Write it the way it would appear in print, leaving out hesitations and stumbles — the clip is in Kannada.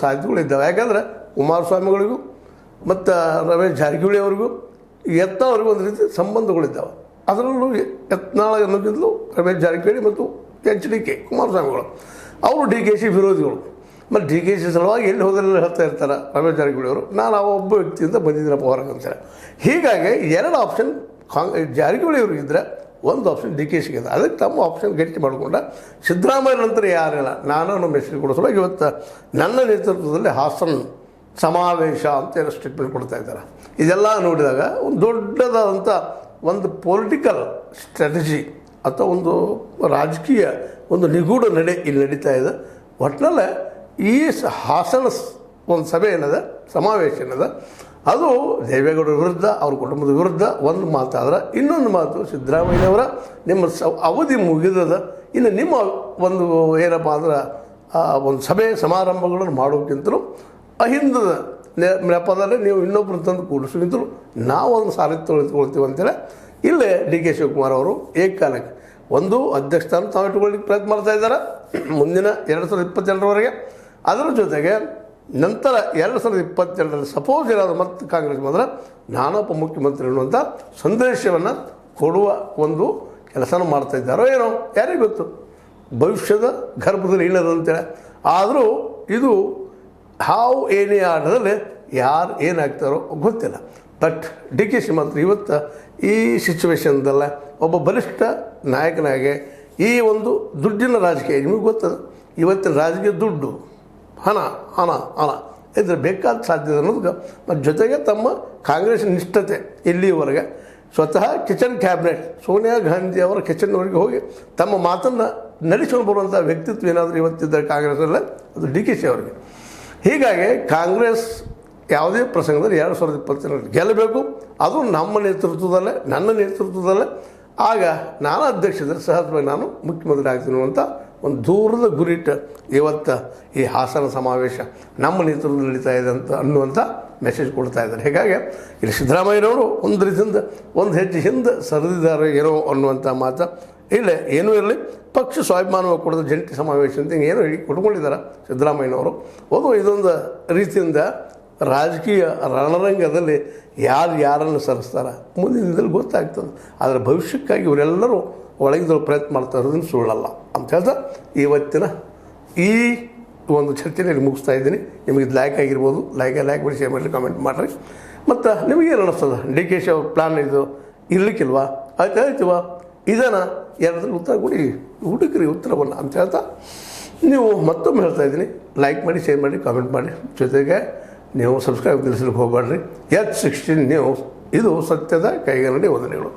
ಸಾಧ್ಯತೆಗಳಿದ್ದಾವೆ. ಯಾಕಂದರೆ ಕುಮಾರಸ್ವಾಮಿಗಳಿಗೂ ಮತ್ತು ರಮೇಶ್ ಜಾರಕಿಹೊಳಿ ಅವ್ರಿಗೂ ಯತ್ನಾಳ್ ಒಂದು ರೀತಿ ಸಂಬಂಧಗಳಿದ್ದಾವೆ. ಅದರಲ್ಲೂ ಯತ್ನಾಳ್ ಅನ್ನೋಕ್ಕಿಂತಲೂ ರಮೇಶ್ ಜಾರಕಿಹೊಳಿ ಮತ್ತು HDK ಕುಮಾರಸ್ವಾಮಿಗಳು ಅವರು DKC ವಿರೋಧಿಗಳು. ಮತ್ತು DKC ಸಲುವಾಗಿ ಎಲ್ಲಿ ಹೋದಲ್ಲಿ ಹೇಳ್ತಾ ಇರ್ತಾರೆ ರಮೇಶ್ ಜಾರಕಿಹೊಳಿ ಅವರು, ನಾನು ಒಬ್ಬ ವ್ಯಕ್ತಿಯಿಂದ ಬಂದಿದ್ದೀನಪ್ಪ ಹೊರಗೆ ಅಂತಾರೆ. ಹೀಗಾಗಿ 2 ಆಪ್ಷನ್ ಜಾರಕಿಹೊಳಿ ಅವ್ರಿಗಿದ್ರೆ, ಒಂದು ಆಪ್ಷನ್ DKCಗೆ ಇದೆ. ಅದಕ್ಕೆ ತಮ್ಮ ಆಪ್ಷನ್ ಗಟ್ಟಿ ಮಾಡಿಕೊಂಡ ಸಿದ್ದರಾಮಯ್ಯ ನಂತರ ಯಾರಿಲ್ಲ ನಾನು ಮೆಸೇಜ್ ಕೊಡೋ ಸಲುವಾಗಿ ಇವತ್ತು ನನ್ನ ನೇತೃತ್ವದಲ್ಲಿ ಹಾಸನ ಸಮಾವೇಶ ಅಂತ ಏನೋ ಸ್ಟೇಟ್ಮೆಂಟ್ ಕೊಡ್ತಾ ಇದ್ದಾರೆ. ಇದೆಲ್ಲ ನೋಡಿದಾಗ ಒಂದು ದೊಡ್ಡದಾದಂಥ ಒಂದು ಪೊಲಿಟಿಕಲ್ ಸ್ಟ್ರಾಟಜಿ ಅಥವಾ ಒಂದು ರಾಜಕೀಯ ಒಂದು ನಿಗೂಢ ನಡೆ ಇಲ್ಲಿ ನಡೀತಾ ಇದೆ. ಒಟ್ಟಿನಲ್ಲೇ ಈ ಹಾಸನ ಒಂದು ಸಭೆ ಏನದ, ಸಮಾವೇಶ ಏನದ, ಅದು ದೇವೇಗೌಡರ ವಿರುದ್ಧ, ಅವ್ರ ಕುಟುಂಬದ ವಿರುದ್ಧ ಒಂದು ಮಾತಾದ್ರೆ, ಇನ್ನೊಂದು ಮಾತು ಸಿದ್ದರಾಮಯ್ಯನವರ ನಿಮ್ಮ ಅವಧಿ ಮುಗಿದದ, ಇನ್ನು ನಿಮ್ಮ ಒಂದು ಏನಪ್ಪ ಅಂದ್ರೆ ಒಂದು ಸಭೆ ಸಮಾರಂಭಗಳನ್ನು ಮಾಡೋಕ್ಕಿಂತಲೂ ಅಹಿಂದದ ನೆಪದಲ್ಲಿ ನೀವು ಇನ್ನೊಬ್ಬರು ತಂದು ಕೂಡಿಸೋಕ್ಕಿಂತಲೂ ನಾವು ಒಂದು ಸಾರಿ ತೊಗೊಳ್ತೀವಿ ಅಂತೇಳಿ ಇಲ್ಲೇ DK ಶಿವಕುಮಾರ್ ಅವರು ಏಕಕಾಲಕ್ಕೆ ಒಂದು ಅಧ್ಯಕ್ಷ ಸ್ಥಾನ ತಾವು ಇಟ್ಕೊಳ್ಳಿಕ್ಕೆ ಪ್ರಯತ್ನ ಮಾಡ್ತಾ ಇದ್ದಾರೆ ಮುಂದಿನ 2022ರವರೆಗೆ. ಅದರ ಜೊತೆಗೆ ನಂತರ 2022ರಲ್ಲಿ ಸಪೋಸ್ ಏನಾದರೂ ಮತ್ತೆ ಕಾಂಗ್ರೆಸ್ ಬಂದರೆ ನಾನೊಬ್ಬ ಮುಖ್ಯಮಂತ್ರಿ ಅನ್ನುವಂಥ ಸಂದೇಶವನ್ನು ಕೊಡುವ ಒಂದು ಕೆಲಸನ ಮಾಡ್ತಾ ಇದ್ದಾರೋ ಏನೋ ಯಾರಿಗೆ ಗೊತ್ತು, ಭವಿಷ್ಯದ ಗರ್ಭದಲ್ಲಿ ಇಲ್ಲದಂತೇಳಿ. ಆದರೂ ಇದು ಹಾವು ಏನೇ ಆಟದಲ್ಲಿ ಯಾರು ಏನಾಗ್ತಾರೋ ಗೊತ್ತಿಲ್ಲ. ಬಟ್ DKC ಮಾತ್ರ ಇವತ್ತು ಈ ಸಿಚುವೇಶನ್ದಲ್ಲ ಒಬ್ಬ ಬಲಿಷ್ಠ ನಾಯಕನಾಗಿ ಈ ಒಂದು ದುಡ್ಡಿನ ರಾಜಕೀಯ, ನಿಮಗೆ ಗೊತ್ತದ ಇವತ್ತಿನ ರಾಜಕೀಯ ದುಡ್ಡು, ಹಣ ಹಣ ಹಣ ಇದ್ರೆ ಬೇಕಾದ ಸಾಧ್ಯತೆ ಅನ್ನೋದಕ್ಕೆ, ಮತ್ತು ಜೊತೆಗೆ ತಮ್ಮ ಕಾಂಗ್ರೆಸ್ ನಿಷ್ಠತೆ ಇಲ್ಲಿಯವರೆಗೆ ಸ್ವತಃ ಕಿಚನ್ ಕ್ಯಾಬಿನೆಟ್ ಸೋನಿಯಾ ಗಾಂಧಿ ಅವರ ಕಿಚನ್ವರೆಗೆ ಹೋಗಿ ತಮ್ಮ ಮಾತನ್ನು ನಡೆಸ್ಕೊಂಡು ಬರುವಂಥ ವ್ಯಕ್ತಿತ್ವ ಏನಾದರೂ ಇವತ್ತಿದ್ದಾರೆ ಕಾಂಗ್ರೆಸ್ಸಲ್ಲೇ, ಅದು DKC ಅವರಿಗೆ. ಹೀಗಾಗಿ ಕಾಂಗ್ರೆಸ್ ಯಾವುದೇ ಪ್ರಸಂಗದಲ್ಲಿ 2022 ಗೆಲ್ಲಬೇಕು, ಅದು ನಮ್ಮ ನೇತೃತ್ವದಲ್ಲೇ, ನನ್ನ ನೇತೃತ್ವದಲ್ಲೇ. ಆಗ ನಾನು ಅಧ್ಯಕ್ಷದಲ್ಲಿ ಸಹಜವಾಗಿ ನಾನು ಮುಖ್ಯಮಂತ್ರಿ ಆಗ್ತೀನಿ ಅಂತ ಒಂದು ದೂರದ ಗುರಿಟ್ಟು ಇವತ್ತು ಈ ಹಾಸನ ಸಮಾವೇಶ ನಮ್ಮ ನೇತೃತ್ವದಲ್ಲಿ ನಡೀತಾ ಇದೆ ಅಂತ ಅನ್ನುವಂಥ ಮೆಸೇಜ್ ಕೊಡ್ತಾ ಇದ್ದಾರೆ. ಹೀಗಾಗಿ ಇಲ್ಲಿ ಸಿದ್ದರಾಮಯ್ಯನವರು ಒಂದು ರೀತಿಯಿಂದ ಒಂದು ಹೆಜ್ಜೆ ಹಿಂದೆ ಸರಿದಿದ್ದಾರೆ ಏನೋ ಅನ್ನುವಂಥ ಮಾತು ಇಲ್ಲೇ. ಏನೂ ಇರಲಿ, ಪಕ್ಷ ಸ್ವಾಭಿಮಾನ ಕೊಡೋದು ಜಂಟಿ ಸಮಾವೇಶ ಅಂತ ಏನೋ ಹೇಳಿ ಕೊಟ್ಕೊಂಡಿದ್ದಾರೆ ಸಿದ್ದರಾಮಯ್ಯನವರು. ಒಂದು ಇದೊಂದು ರೀತಿಯಿಂದ ರಾಜಕೀಯ ರಣರಂಗದಲ್ಲಿ ಯಾರನ್ನು ಸರಿಸ್ತಾರೆ ಮುಂದಿನ ದಿನದಲ್ಲಿ ಗೊತ್ತಾಗ್ತದೆ. ಆದರೆ ಭವಿಷ್ಯಕ್ಕಾಗಿ ಇವರೆಲ್ಲರೂ ಒಳಗಿದ್ರು ಪ್ರಯತ್ನ ಮಾಡ್ತಾ ಇರೋದನ್ನು ಸುಳ್ಳಲ್ಲ ಅಂತ ಹೇಳ್ತಾ ಇವತ್ತಿನ ಈ ಒಂದು ಚರ್ಚೆಯಲ್ಲಿ ಮುಗಿಸ್ತಾ ಇದ್ದೀನಿ. ನಿಮಗೆ ಲೈಕ್ ಆಗಿರ್ಬೋದು, ಲೈಕ್ ಮಾಡಿ, ಶೇರ್ ಮಾಡಿ, ಕಾಮೆಂಟ್ ಮಾಡಿರಿ. ಮತ್ತು ನಿಮಗೇನು ಅನ್ನಿಸ್ತದೆ, DKC ಅವ್ರ ಪ್ಲ್ಯಾನ್ ಇದು ಇರಲಿಕ್ಕಿಲ್ವಾ, ಆಯ್ತವ ಇದನ್ನು ಯಾರಾದ್ರೂ ಉತ್ತರ ಕೊಡಿ, ಹುಡುಕ್ರಿ ಉತ್ತರವನ್ನು ಅಂತ ಹೇಳ್ತಾ ನೀವು ಮತ್ತೊಮ್ಮೆ ಹೇಳ್ತಾ ಇದ್ದೀನಿ, ಲೈಕ್ ಮಾಡಿ, ಶೇರ್ ಮಾಡಿ, ಕಾಮೆಂಟ್ ಮಾಡಿ. ಜೊತೆಗೆ ನೀವು ಸಬ್ಸ್ಕ್ರೈಬ್ ತಿಳಿಸ್ಲಿಕ್ಕೆ ಹೋಗಬೇಡ್ರಿ. H16 ನ್ಯೂಸ್, ಇದು ಸತ್ಯದ ಕೈಗನ್ನಡಿ ವಂದನೆಗಳು.